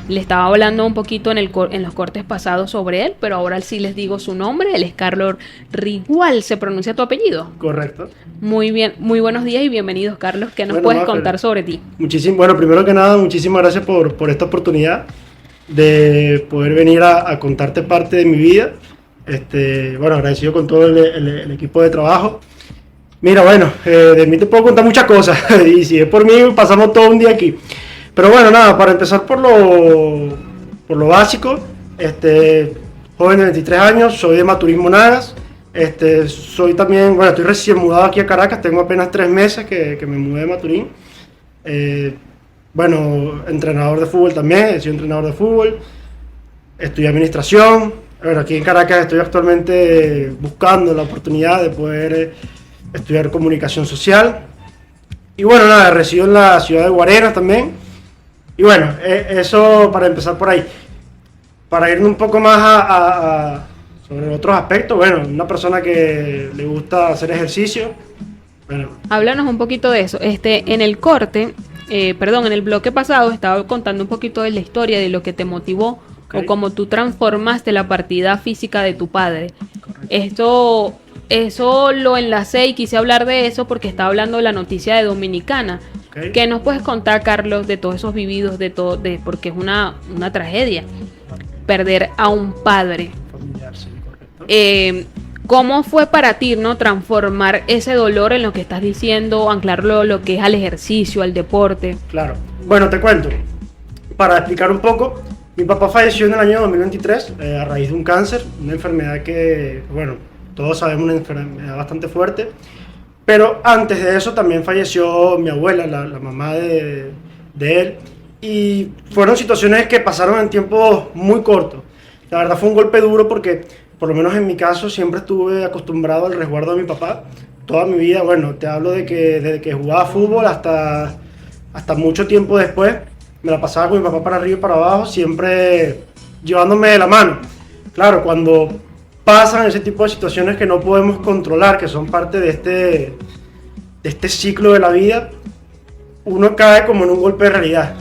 Le estaba hablando un poquito en los cortes pasados sobre él, pero ahora sí les digo su nombre. Él es Carlos Rigual. ¿Se pronuncia tu apellido? Correcto. Muy bien, muy buenos días y bienvenidos, Carlos. ¿Qué nos Bueno, puedes Mafer, contar sobre ti? bueno, primero que nada, muchísimas gracias por esta oportunidad de poder venir a contarte parte de mi vida. Bueno, agradecido con todo el equipo de trabajo. Mira, bueno, de mí te puedo contar muchas cosas y si es por mí pasamos todo un día aquí. Pero bueno, nada, para empezar por lo básico, joven de 23 años, soy de Maturín, Monagas. Soy también, bueno, estoy recién mudado aquí a Caracas, tengo apenas 3 meses que me mudé de Maturín. Bueno, entrenador de fútbol también, he sido entrenador de fútbol, estudié administración. Bueno, aquí en Caracas estoy actualmente buscando la oportunidad de poder estudiar comunicación social. Y bueno, nada, resido en la ciudad de Guarenas también. Y bueno, eso para empezar por ahí. Para irme un poco más sobre otros aspectos, bueno, una persona que le gusta hacer ejercicio. Bueno, Háblanos un poquito de eso. En el corte, en el bloque pasado estaba contando un poquito de la historia, de lo que te motivó ok, o cómo tú transformaste la partida física de tu padre. Eso lo enlacé y quise hablar de eso porque estaba hablando de la noticia de Dominicana. ok. ¿Qué nos puedes contar, Carlos, de todos esos vividos, porque es una tragedia perder a un padre? Familiar, sí, correcto. ¿Cómo fue para ti, no, transformar ese dolor en lo que estás diciendo, anclarlo lo que es al ejercicio, al deporte? Claro. Bueno, te cuento. Para explicar un poco, mi papá falleció en el año 2023 a raíz de un cáncer, una enfermedad que, bueno, todos sabemos, una enfermedad bastante fuerte. Pero antes de eso también falleció mi abuela, la mamá de él. Y fueron situaciones que pasaron en tiempos muy cortos. La verdad fue un golpe duro porque, por lo menos en mi caso, siempre estuve acostumbrado al resguardo de mi papá. Toda mi vida, bueno, te hablo de que desde que jugaba fútbol hasta mucho tiempo después, me la pasaba con mi papá para arriba y para abajo, siempre llevándome de la mano. Claro, cuando pasan ese tipo de situaciones que no podemos controlar, que son parte de este ciclo de la vida, uno cae como en un golpe de realidad.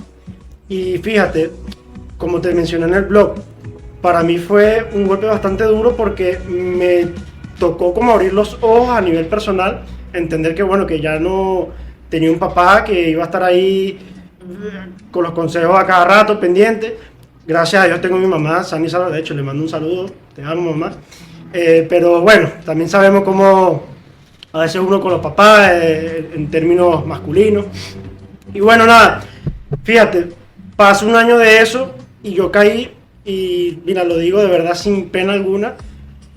Y fíjate, como te mencioné en el blog, para mí fue un golpe bastante duro porque me tocó como abrir los ojos a nivel personal, entender que bueno, que ya no tenía un papá que iba a estar ahí con los consejos a cada rato pendiente. Gracias a Dios tengo a mi mamá, sana y salva, de hecho le mando un saludo, te amo mamá. Pero bueno, también sabemos cómo a veces uno con los papás en términos masculinos. Y bueno, nada, fíjate, pasó un año de eso y yo caí, y mira, lo digo de verdad sin pena alguna,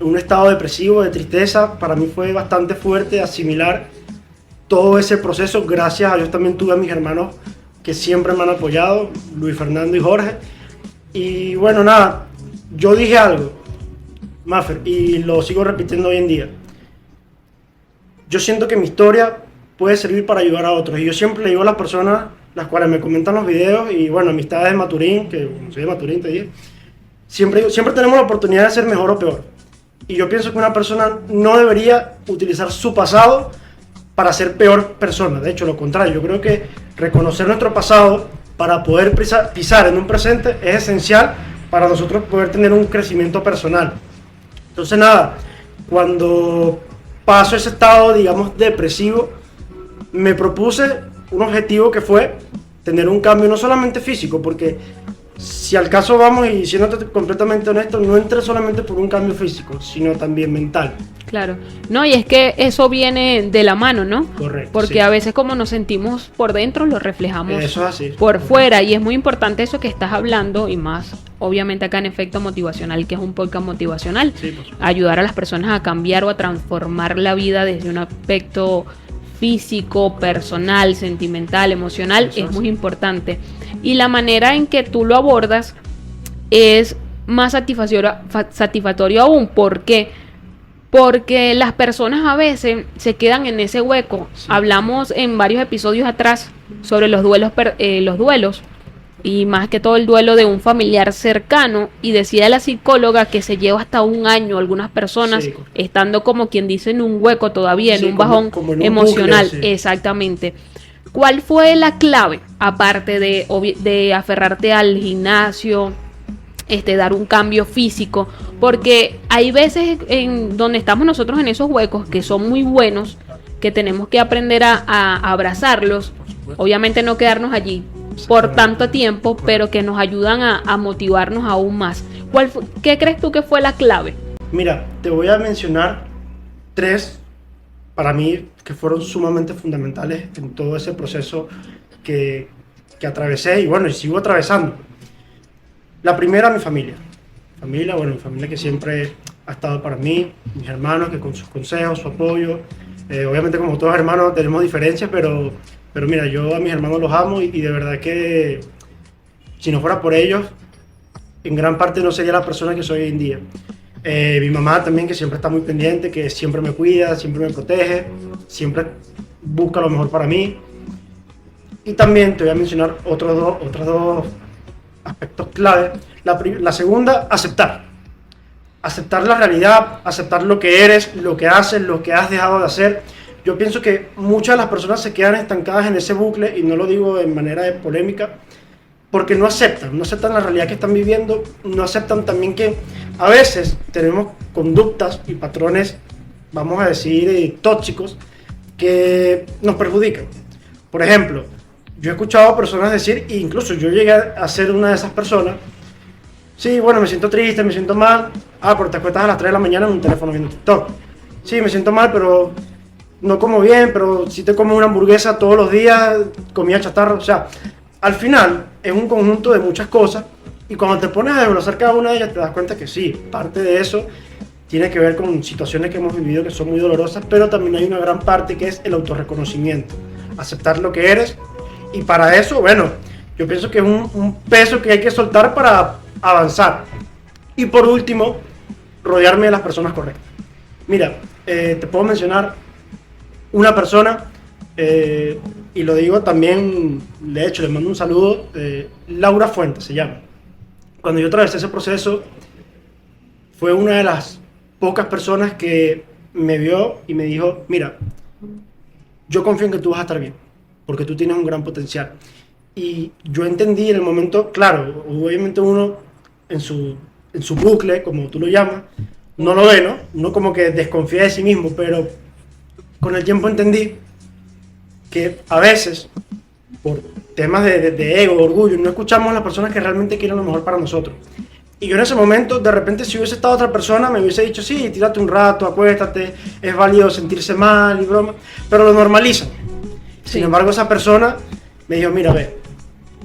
en un estado depresivo, de tristeza. Para mí fue bastante fuerte asimilar todo ese proceso. Gracias a Dios también tuve a mis hermanos que siempre me han apoyado, Luis Fernando y Jorge. Y bueno, nada, yo dije algo, Mafer, y lo sigo repitiendo hoy en día. Yo siento que mi historia puede servir para ayudar a otros. Y yo siempre le digo a las personas, las cuales me comentan los videos, y bueno, amistades de Maturín, que soy de Maturín, te dije, siempre tenemos la oportunidad de ser mejor o peor. Y yo pienso que una persona no debería utilizar su pasado para ser peor persona. De hecho, lo contrario, yo creo que reconocer nuestro pasado para poder pisar en un presente es esencial para nosotros poder tener un crecimiento personal. Entonces nada, cuando paso ese estado, digamos, depresivo, me propuse un objetivo que fue tener un cambio no solamente físico, porque si al caso vamos, y siéndote completamente honesto, no entré solamente por un cambio físico, sino también mental. Claro, no, y es que eso viene de la mano, ¿no? Correcto. Porque sí. a veces como nos sentimos por dentro, lo reflejamos Eso es así. por fuera, y es muy importante eso que estás hablando, y más, obviamente acá en Efecto Motivacional, que es un podcast motivacional, Sí, por supuesto. ayudar a las personas a cambiar o a transformar la vida desde un aspecto físico, personal, sentimental, emocional, Eso es es. muy importante. Y la manera en que tú lo abordas es más satisfactorio aún. ¿Por qué? Porque las personas a veces se quedan en ese hueco. Sí. Hablamos en varios episodios atrás sobre los duelos y más que todo el duelo de un familiar cercano, y decía la psicóloga que se lleva hasta un año algunas personas Sí. estando como quien dice en un hueco todavía, Sí, en un bajón como en un emocional. bucle, sí. Exactamente. ¿Cuál fue la clave, aparte de aferrarte al gimnasio, dar un cambio físico? Porque hay veces en donde estamos nosotros en esos huecos que son muy buenos, que tenemos que aprender a abrazarlos, obviamente no quedarnos allí por tanto tiempo, pero que nos ayudan a motivarnos aún más. ¿Qué crees tú que fue la clave? Mira, te voy a mencionar 3, para mí, que fueron sumamente fundamentales en todo ese proceso que atravesé y bueno, y sigo atravesando. La primera, mi familia. Mi familia que siempre ha estado para mí, mis hermanos que con sus consejos, su apoyo. Obviamente como todos hermanos tenemos diferencias, pero mira, yo a mis hermanos los amo y de verdad que si no fuera por ellos, en gran parte no sería la persona que soy hoy en día. Mi mamá también, que siempre está muy pendiente, que siempre me cuida, siempre me protege, siempre busca lo mejor para mí. Y también te voy a mencionar otros dos aspectos clave. La segunda, aceptar. Aceptar la realidad, aceptar lo que eres, lo que haces, lo que has dejado de hacer. Yo pienso que muchas de las personas se quedan estancadas en ese bucle, y no lo digo en manera de polémica, porque no aceptan la realidad que están viviendo, no aceptan también que a veces tenemos conductas y patrones, vamos a decir, tóxicos, que nos perjudican. Por ejemplo, yo he escuchado a personas decir, e incluso yo llegué a ser una de esas personas, sí, bueno, me siento triste, me siento mal, pero te acuestas a las 3 de la mañana en un teléfono viendo TikTok. Sí, me siento mal, pero no como bien, pero si te como una hamburguesa todos los días, comida chatarra, o sea, al final es un conjunto de muchas cosas, y cuando te pones a desglosar cada una de ellas te das cuenta que sí, parte de eso tiene que ver con situaciones que hemos vivido que son muy dolorosas, pero también hay una gran parte que es el autorreconocimiento, aceptar lo que eres, y para eso, bueno, yo pienso que es un peso que hay que soltar para avanzar. Y por último, rodearme de las personas correctas. Mira, te puedo mencionar una persona, y lo digo también, de hecho, le mando un saludo, Laura Fuentes se llama. Cuando yo atravesé ese proceso, fue una de las pocas personas que me vio y me dijo, mira, yo confío en que tú vas a estar bien, porque tú tienes un gran potencial. Y yo entendí en el momento, claro, obviamente uno en su bucle, como tú lo llamas, no lo ve, ¿no? Uno como que desconfía de sí mismo, pero con el tiempo entendí que a veces, por temas de ego, de orgullo, no escuchamos a las personas que realmente quieren lo mejor para nosotros. Y yo en ese momento, de repente, si hubiese estado otra persona, me hubiese dicho, sí, tírate un rato, acuéstate, es válido sentirse mal y broma, pero lo normalizan. Sí. Sin embargo, esa persona me dijo, mira, ve,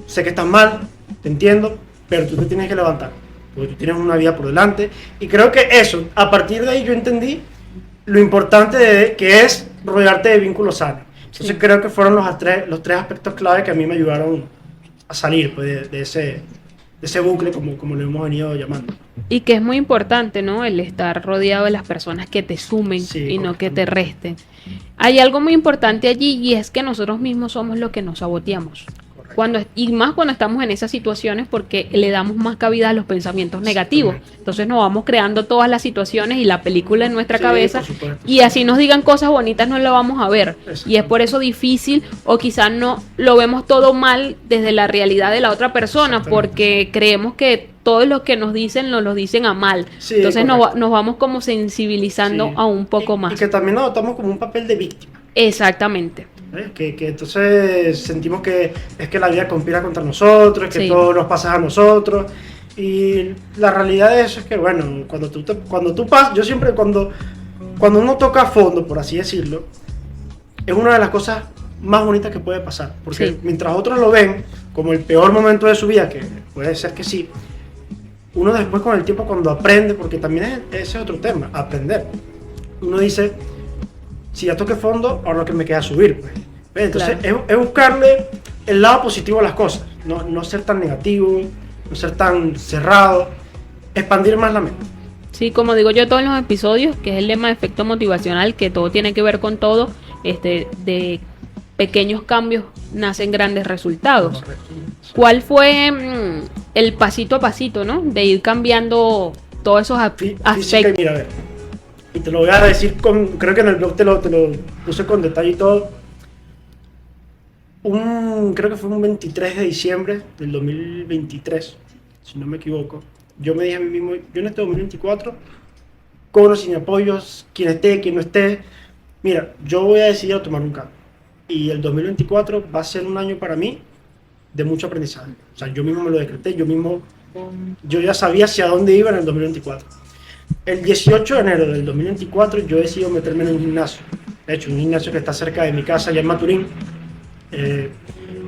sé que estás mal, te entiendo, pero tú te tienes que levantar, porque tú tienes una vida por delante. Y creo que eso, a partir de ahí yo entendí lo importante que es rodearte de vínculos sanos. Entonces sí, creo que fueron los tres aspectos clave que a mí me ayudaron a salir pues, de ese bucle, como lo hemos venido llamando. Y que es muy importante, ¿no? El estar rodeado de las personas que te sumen, sí, y no que te resten. Hay algo muy importante allí, y es que nosotros mismos somos los que nos saboteamos. Y más cuando estamos en esas situaciones, porque le damos más cabida a los pensamientos negativos. Entonces nos vamos creando todas las situaciones y la película en nuestra cabeza, y así nos digan cosas bonitas no lo vamos a ver, y es por eso difícil, o quizás no lo vemos todo mal desde la realidad de la otra persona, porque creemos que todo lo que nos dicen nos lo dicen a mal. Sí, entonces nos vamos como sensibilizando, sí, a un poco más. Y que también nos adoptamos como un papel de víctima. Exactamente. Que entonces sentimos que es que la vida conspira contra nosotros, que sí, todo nos pasa a nosotros, y la realidad de eso es que, bueno, cuando tú pasas, yo siempre cuando uno toca a fondo, por así decirlo, es una de las cosas más bonitas que puede pasar, porque sí, mientras otros lo ven como el peor momento de su vida, que puede ser que sí, uno después con el tiempo, cuando aprende, porque también ese es otro tema, aprender, uno dice, si ya toqué fondo, ahora lo que me queda es subir, pues. Entonces, claro, es buscarle el lado positivo a las cosas, no ser tan negativo, no ser tan cerrado, expandir más la mente. Sí, como digo yo todos los episodios, que es el lema de efecto motivacional, que todo tiene que ver con todo, de pequeños cambios nacen grandes resultados. Correcto. ¿Cuál fue el pasito a pasito, ¿no? De ir cambiando todos esos aspectos. Mira, a ver, y te lo voy a decir, creo que en el blog te lo puse con detalle y todo. creo que fue un 23 de diciembre del 2023, si no me equivoco, yo me dije a mí mismo, yo en este 2024, con o sin apoyos, quien esté, quien no esté, mira, yo voy a decidir a tomar un cambio. Y el 2024 va a ser un año para mí de mucho aprendizaje. O sea, yo mismo me lo decreté, yo ya sabía hacia dónde iba en el 2024. El 18 de enero del 2024 yo decido meterme en un gimnasio. De hecho, un gimnasio que está cerca de mi casa, allá en Maturín.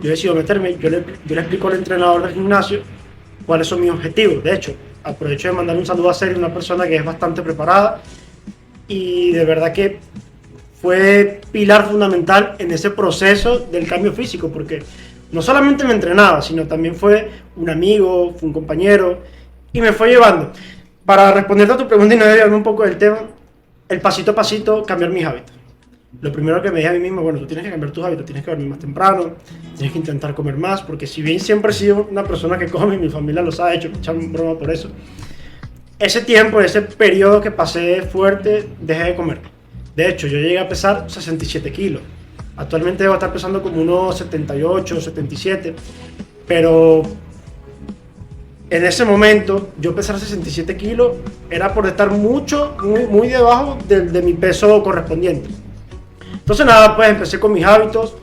Yo decido meterme, yo le explico al entrenador del gimnasio cuáles son mis objetivos. De hecho, aprovecho de mandar un saludo a Sergio, una persona que es bastante preparada y de verdad que fue pilar fundamental en ese proceso del cambio físico, porque no solamente me entrenaba, sino también fue un amigo, fue un compañero y me fue llevando. Para responderte a tu pregunta y no desviarme un poco del tema, el pasito a pasito, cambiar mis hábitos. Lo primero que me dije a mí mismo, bueno, tú tienes que cambiar tus hábitos, tienes que dormir más temprano, tienes que intentar comer más, porque si bien siempre he sido una persona que come, y mi familia los ha hecho, me echan broma por eso, ese tiempo, ese periodo que pasé fuerte, dejé de comer. De hecho, yo llegué a pesar 67 kilos. Actualmente debo estar pesando como unos 78, 77, pero en ese momento, yo pesar 67 kilos era por estar muy debajo de mi peso correspondiente. Entonces nada, pues empecé con mis hábitos,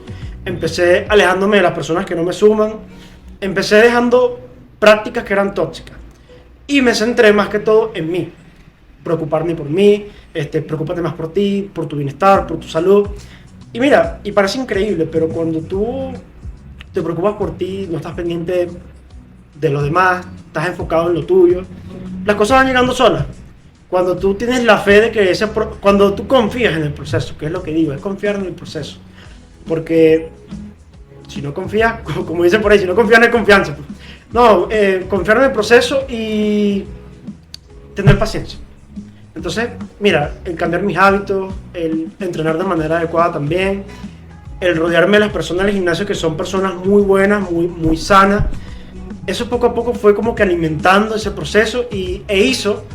empecé alejándome de las personas que no me suman, empecé dejando prácticas que eran tóxicas y me centré más que todo en mí, preocuparme por mí, preocúpate más por ti, por tu bienestar, por tu salud. Y mira, y parece increíble, pero cuando tú te preocupas por ti, no estás pendiente de los demás, estás enfocado en lo tuyo, las cosas van llegando solas. Cuando tú tienes la fe de que cuando tú confías en el proceso, que es lo que digo, es confiar en el proceso. Porque si no confías, como dicen por ahí, si no confías no hay confianza. No, confiar en el proceso y tener paciencia. Entonces, mira, el cambiar mis hábitos, el entrenar de manera adecuada también, el rodearme de las personas del gimnasio que son personas muy buenas, muy sanas, eso poco a poco fue como que alimentando ese proceso e hizo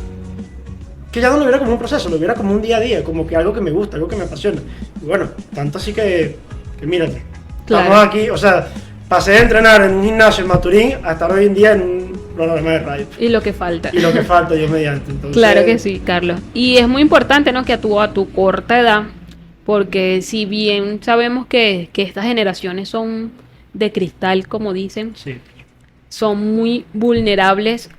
que ya no lo viera como un proceso, lo viera como un día a día, como que algo que me gusta, algo que me apasiona. Y bueno, tanto así que mírate, claro. Estamos aquí, o sea, pasé de entrenar en un gimnasio en Maturín a estar hoy en día en un programa de radio. Y lo que falta. Y lo que falta, Dios mediante. Entonces, claro que sí, Carlos. Y es muy importante, ¿no?, que a tu corta edad, porque si bien sabemos que estas generaciones son de cristal, como dicen, sí, son muy vulnerables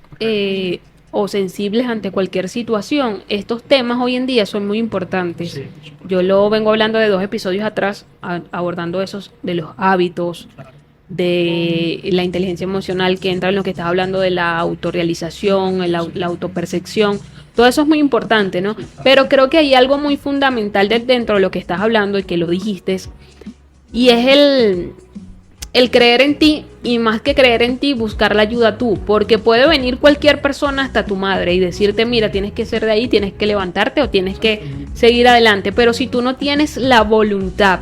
o sensibles ante cualquier situación, estos temas hoy en día son muy importantes. Sí, yo lo vengo hablando de 2 episodios atrás, abordando esos de los hábitos, de la inteligencia emocional, que entra en lo que estás hablando de la autorrealización, la autopercepción. Todo eso es muy importante, ¿no? Pero creo que hay algo muy fundamental dentro de lo que estás hablando y que lo dijiste, y es el creer en ti, y más que creer en ti, buscar la ayuda tú, porque puede venir cualquier persona, hasta tu madre, y decirte, mira, tienes que ser de ahí, tienes que levantarte o tienes que seguir adelante, pero si tú no tienes la voluntad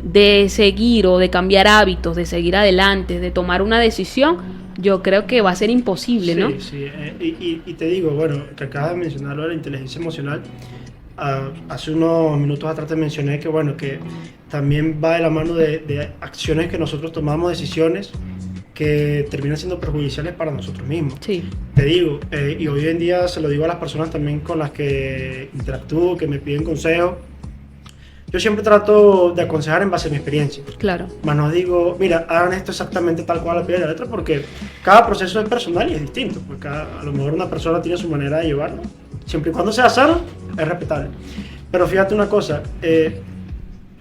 de seguir o de cambiar hábitos, de seguir adelante, de tomar una decisión, yo creo que va a ser imposible, ¿no? Sí, y te digo, bueno, que acabas de mencionar lo de la inteligencia emocional. Hace unos minutos atrás te mencioné que, bueno, que también va de la mano de acciones que nosotros tomamos, decisiones que terminan siendo perjudiciales para nosotros mismos. Sí. Te digo, y hoy en día se lo digo a las personas también con las que interactúo, que me piden consejos. Yo siempre trato de aconsejar en base a mi experiencia. Claro. Más no digo, mira, hagan esto exactamente tal cual al pie de la letra, porque cada proceso es personal y es distinto. Porque a lo mejor una persona tiene su manera de llevarlo. Siempre y cuando sea sano, es respetable. Pero fíjate una cosa,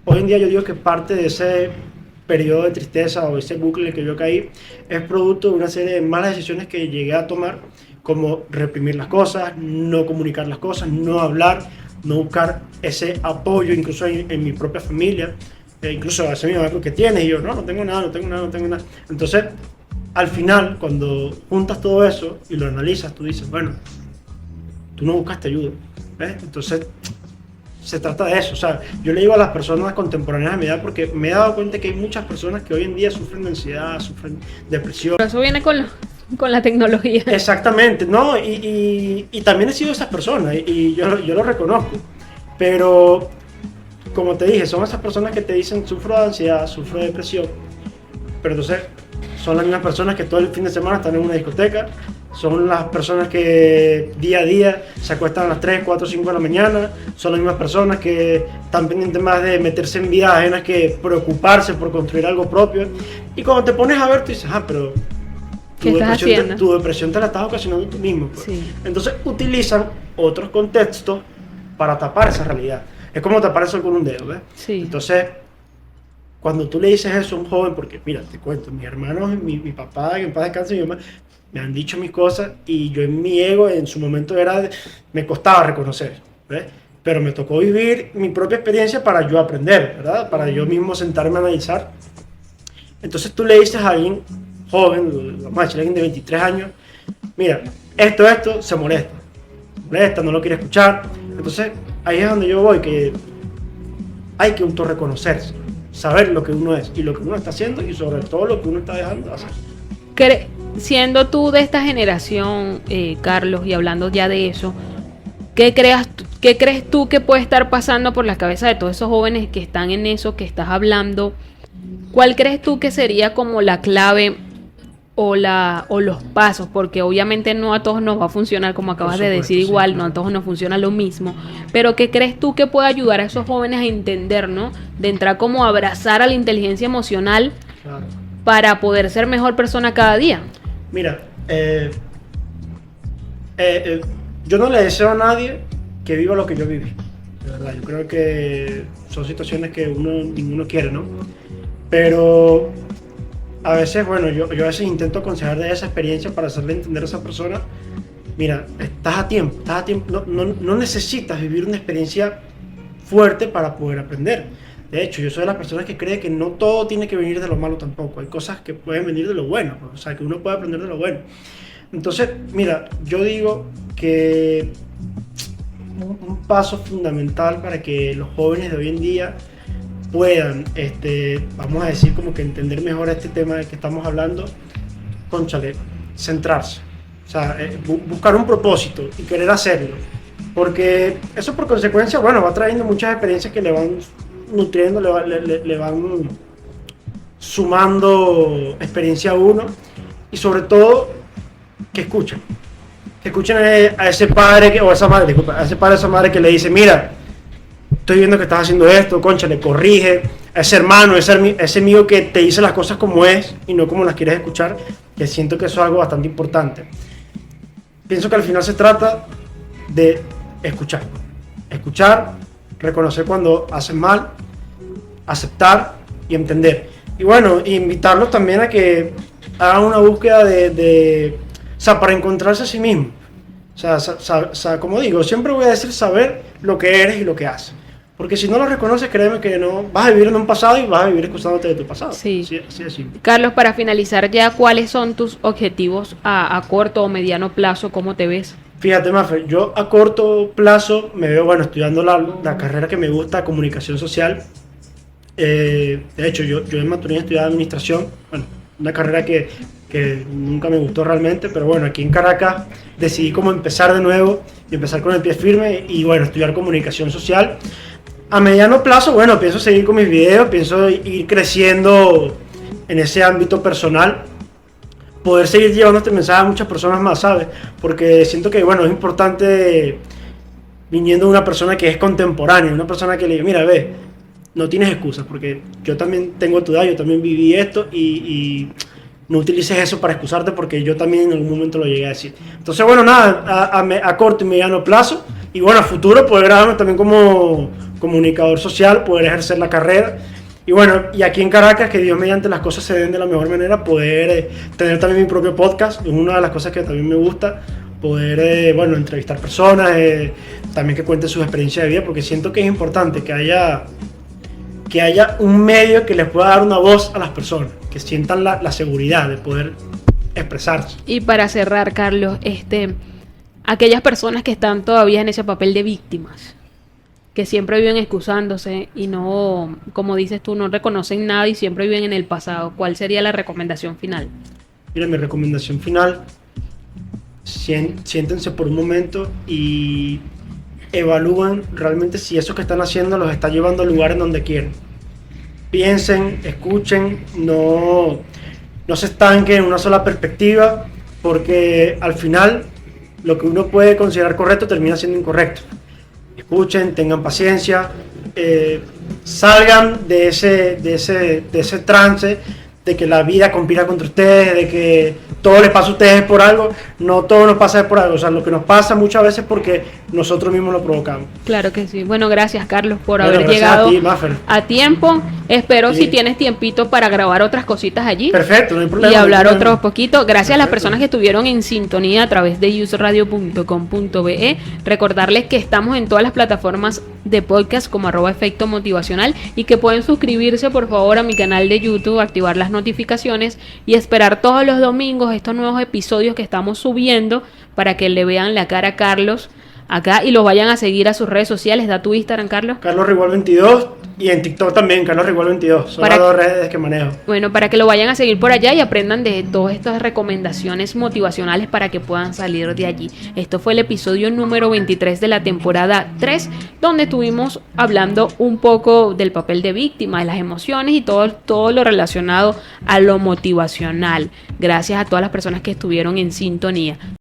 hoy en día yo digo que parte de ese periodo de tristeza o ese bucle en el que yo caí es producto de una serie de malas decisiones que llegué a tomar, como reprimir las cosas, no comunicar las cosas, no hablar, no buscar ese apoyo incluso en mi propia familia, incluso a ese mismo amigo que tienes, y yo no tengo nada. Entonces, al final, cuando juntas todo eso y lo analizas, tú dices, bueno, tú no buscaste ayuda, ¿ves? Entonces, se trata de eso. O sea, yo le digo a las personas contemporáneas de mi edad, porque me he dado cuenta que hay muchas personas que hoy en día sufren de ansiedad, sufren depresión. Pero eso viene con la tecnología. Exactamente, ¿no? Y también he sido esas personas, y yo lo reconozco. Pero como te dije, son esas personas que te dicen sufro de ansiedad, sufro de depresión, pero entonces son las mismas personas que todo el fin de semana están en una discoteca, son las personas que día a día se acuestan a las 3, 4, 5 de la mañana, son las mismas personas que están pendientes más de meterse en vidas ajenas que preocuparse por construir algo propio. Y cuando te pones a ver, tú dices, pero ¿qué estás haciendo? tu depresión te la estás ocasionando tú mismo. Pues. Sí. Entonces utilizan otros contextos para tapar esa realidad. Es como tapar el sol con un dedo, ¿ves? Sí. Entonces, cuando tú le dices eso a un joven, porque mira, te cuento, mis hermanos, mi papá, que en paz descanse, mi mamá, me han dicho mis cosas y yo en mi ego en su momento me costaba reconocer, ¿ves? Pero me tocó vivir mi propia experiencia para yo aprender, ¿verdad? Para yo mismo sentarme a analizar. Entonces tú le dices a alguien joven, vamos a decir a alguien de 23 años, mira, esto, se molesta, no lo quiere escuchar. Entonces ahí es donde yo voy, que hay que autorreconocerse, saber lo que uno es y lo que uno está haciendo y sobre todo lo que uno está dejando de hacer. Siendo tú de esta generación, Carlos, y hablando ya de eso, ¿qué crees tú que puede estar pasando por la cabeza de todos esos jóvenes que están en eso que estás hablando? ¿Cuál crees tú que sería como la clave o los pasos? Porque obviamente no a todos nos va a funcionar, como acabas de decir, igual, no a todos nos funciona lo mismo. Pero ¿qué crees tú que puede ayudar a esos jóvenes a entender, ¿no? De entrar como a abrazar a la inteligencia emocional, claro, para poder ser mejor persona cada día. Mira, yo no le deseo a nadie que viva lo que yo viví, de verdad. Yo creo que son situaciones que ninguno quiere, ¿no? Pero a veces, bueno, yo a veces intento aconsejar de esa experiencia para hacerle entender a esa persona, mira, estás a tiempo, no necesitas vivir una experiencia fuerte para poder aprender. De hecho, yo soy de las personas que cree que no todo tiene que venir de lo malo tampoco. Hay cosas que pueden venir de lo bueno, o sea, que uno puede aprender de lo bueno. Entonces, mira, yo digo que un paso fundamental para que los jóvenes de hoy en día puedan, vamos a decir, como que entender mejor este tema del que estamos hablando, cónchale, centrarse. O sea, buscar un propósito y querer hacerlo. Porque eso por consecuencia, bueno, va trayendo muchas experiencias que le van nutriendo, le van sumando experiencia a uno, y sobre todo que escuchen a ese padre o a esa madre, disculpa, a ese padre o esa madre que le dice, mira, estoy viendo que estás haciendo esto, concha, le corrige, a ese hermano, ese amigo que te dice las cosas como es y no como las quieres escuchar, que siento que eso es algo bastante importante. Pienso que al final se trata de escuchar, reconocer cuando hacen mal, aceptar y entender. Y bueno, invitarlos también a que hagan una búsqueda o sea, para encontrarse a sí mismos. O sea, como digo, siempre voy a decir saber lo que eres y lo que haces. Porque si no lo reconoces, créeme que no vas a vivir en un pasado y vas a vivir excusándote de tu pasado. Sí. Así de simple. Carlos, para finalizar ya, ¿cuáles son tus objetivos a corto o mediano plazo? ¿Cómo te ves? Fíjate, Mafer, yo a corto plazo me veo, bueno, estudiando la carrera que me gusta, comunicación social. De hecho, yo en Maturín estudiaba administración, bueno, una carrera que nunca me gustó realmente, pero bueno, aquí en Caracas decidí como empezar de nuevo y empezar con el pie firme y bueno, estudiar comunicación social. A mediano plazo, bueno, pienso seguir con mis videos, pienso ir creciendo en ese ámbito personal, poder seguir llevando este mensaje a muchas personas más, ¿sabes? Porque siento que, bueno, es importante, viniendo de una persona que es contemporánea, una persona que le diga, mira, ve, no tienes excusas, porque yo también tengo tu edad, yo también viví esto y no utilices eso para excusarte porque yo también en algún momento lo llegué a decir. Entonces, bueno, nada, a corto y mediano plazo, y bueno, a futuro poder graduarme también como comunicador social, poder ejercer la carrera. Y bueno, y aquí en Caracas, que Dios mediante las cosas se den de la mejor manera, poder tener también mi propio podcast, es una de las cosas que también me gusta, poder, bueno, entrevistar personas, también que cuenten sus experiencias de vida, porque siento que es importante que haya un medio que les pueda dar una voz a las personas, que sientan la seguridad de poder expresarse. Y para cerrar, Carlos, aquellas personas que están todavía en ese papel de víctimas, que siempre viven excusándose y no, como dices tú, no reconocen nada y siempre viven en el pasado, ¿cuál sería la recomendación final? Mira, mi recomendación final, siéntense por un momento y evalúen realmente si eso que están haciendo los está llevando al lugar en donde quieren. Piensen, escuchen, no se estanquen en una sola perspectiva, porque al final lo que uno puede considerar correcto termina siendo incorrecto. Escuchen, tengan paciencia, salgan de ese trance de que la vida conspira contra ustedes, de que todo les pasa a ustedes por algo. No todo nos pasa por algo, o sea, lo que nos pasa muchas veces es porque nosotros mismos lo provocamos. Claro que sí. Bueno, gracias Carlos por Bueno, haber gracias llegado a ti, Maffer. a tiempo. Espero Sí. si tienes tiempito para grabar otras cositas allí. Perfecto, no hay problema. Y hablar no hay problema. otro poquito. Gracias a las Perfecto. personas que estuvieron en sintonía a través de useradio.com.be. Recordarles que estamos en todas las plataformas de podcast como @efecto motivacional y que pueden suscribirse por favor a mi canal de YouTube, activar las notificaciones y esperar todos los domingos estos nuevos episodios que estamos subiendo para que le vean la cara a Carlos acá y los vayan a seguir a sus redes sociales. Da tu Instagram, Carlos. Carlos Rigual 22 y en TikTok también, Carlos Rigual 22. Son Para- las dos redes que manejo. Bueno, para que lo vayan a seguir por allá y aprendan de todas estas recomendaciones motivacionales para que puedan salir de allí. Esto fue el episodio número 23 de la temporada 3, donde estuvimos hablando un poco del papel de víctima, de las emociones y todo lo relacionado a lo motivacional. Gracias a todas las personas que estuvieron en sintonía.